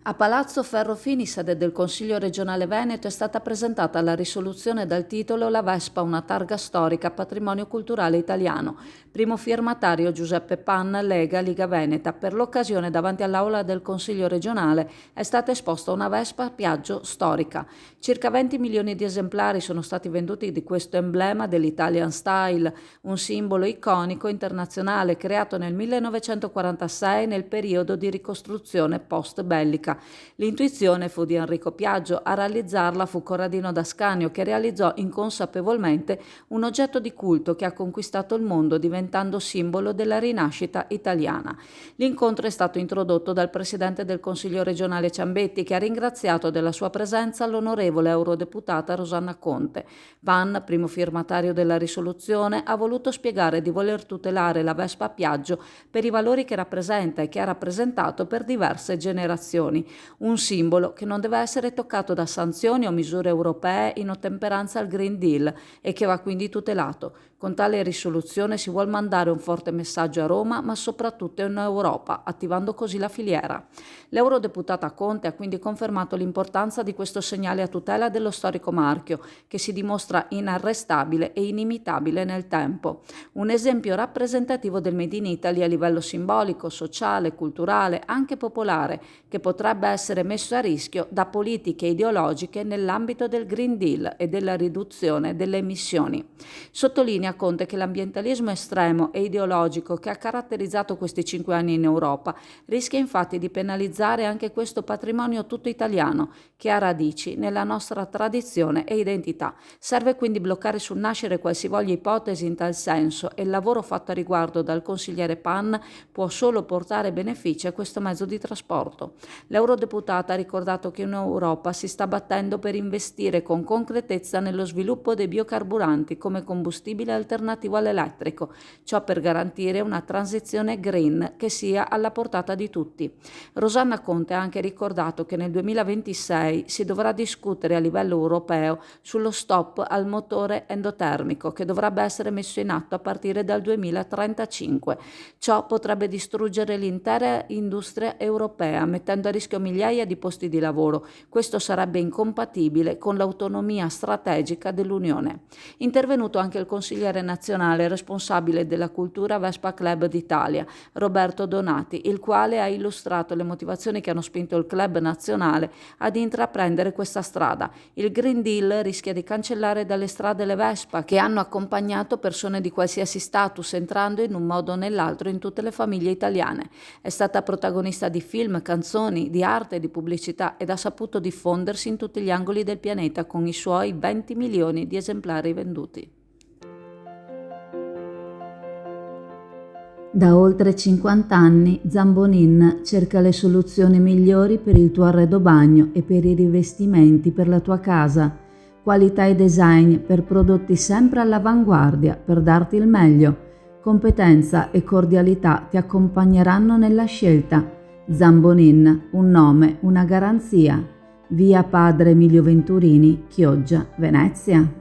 A Palazzo Ferrofini, sede del Consiglio regionale Veneto, è stata presentata la risoluzione dal titolo La Vespa, una targa storica, patrimonio culturale italiano. Primo firmatario Giuseppe Panna, Lega, Liga Veneta. Per l'occasione, davanti all'aula del Consiglio regionale, è stata esposta una Vespa Piaggio storica. Circa 20 milioni di esemplari sono stati venduti di questo emblema dell'Italian Style, un simbolo iconico internazionale creato nel 1946 nel periodo di ricostruzione post-bellica. L'intuizione fu di Enrico Piaggio, a realizzarla fu Corradino d'Ascanio, che realizzò inconsapevolmente un oggetto di culto che ha conquistato il mondo diventando simbolo della rinascita italiana. L'incontro è stato introdotto dal presidente del Consiglio regionale Ciambetti, che ha ringraziato della sua presenza l'onorevole eurodeputata Rosanna Conte. Pan, primo firmatario della risoluzione, ha voluto spiegare di voler tutelare la Vespa Piaggio per i valori che rappresenta e che ha rappresentato per diverse generazioni. Un simbolo che non deve essere toccato da sanzioni o misure europee in ottemperanza al Green Deal e che va quindi tutelato. Con tale risoluzione si vuol mandare un forte messaggio a Roma, ma soprattutto in Europa, attivando così la filiera. L'eurodeputata Conte ha quindi confermato l'importanza di questo segnale a tutela dello storico marchio, che si dimostra inarrestabile e inimitabile nel tempo. Un esempio rappresentativo del Made in Italy a livello simbolico, sociale, culturale, anche popolare, che potrebbe essere messo a rischio da politiche ideologiche nell'ambito del Green Deal e della riduzione delle emissioni. Sottolinea Conte che l'ambientalismo estremo e ideologico che ha caratterizzato questi 5 anni in Europa rischia infatti di penalizzare anche questo patrimonio tutto italiano, che ha radici nella nostra tradizione e identità. Serve quindi bloccare sul nascere qualsivoglia ipotesi in tal senso, e il lavoro fatto a riguardo dal consigliere Pan può solo portare benefici a questo mezzo di trasporto. L'eurodeputata ha ricordato che in Europa si sta battendo per investire con concretezza nello sviluppo dei biocarburanti come combustibile alternativo all'elettrico, ciò per garantire una transizione green che sia alla portata di tutti. Rosanna Conte ha anche ricordato che nel 2026 si dovrà discutere a livello europeo sullo stop al motore endotermico, che dovrebbe essere messo in atto a partire dal 2035. Ciò potrebbe distruggere l'intera industria europea, mettendo a rischio migliaia di posti di lavoro. Questo sarebbe incompatibile con l'autonomia strategica dell'Unione. Intervenuto anche il consigliere nazionale responsabile della cultura Vespa Club d'Italia, Roberto Donati, il quale ha illustrato le motivazioni che hanno spinto il club nazionale ad intraprendere questa strada. Il Green Deal rischia di cancellare dalle strade le Vespa, che hanno accompagnato persone di qualsiasi status, entrando in un modo o nell'altro in tutte le famiglie italiane. È stata protagonista di film, canzoni, di arte e di pubblicità, ed ha saputo diffondersi in tutti gli angoli del pianeta con i suoi 20 milioni di esemplari venduti. Da oltre 50 anni Zambonin cerca le soluzioni migliori per il tuo arredo bagno e per i rivestimenti per la tua casa. Qualità e design per prodotti sempre all'avanguardia per darti il meglio. Competenza e cordialità ti accompagneranno nella scelta. Zambonin, un nome, una garanzia. Via Padre Emilio Venturini, Chioggia, Venezia.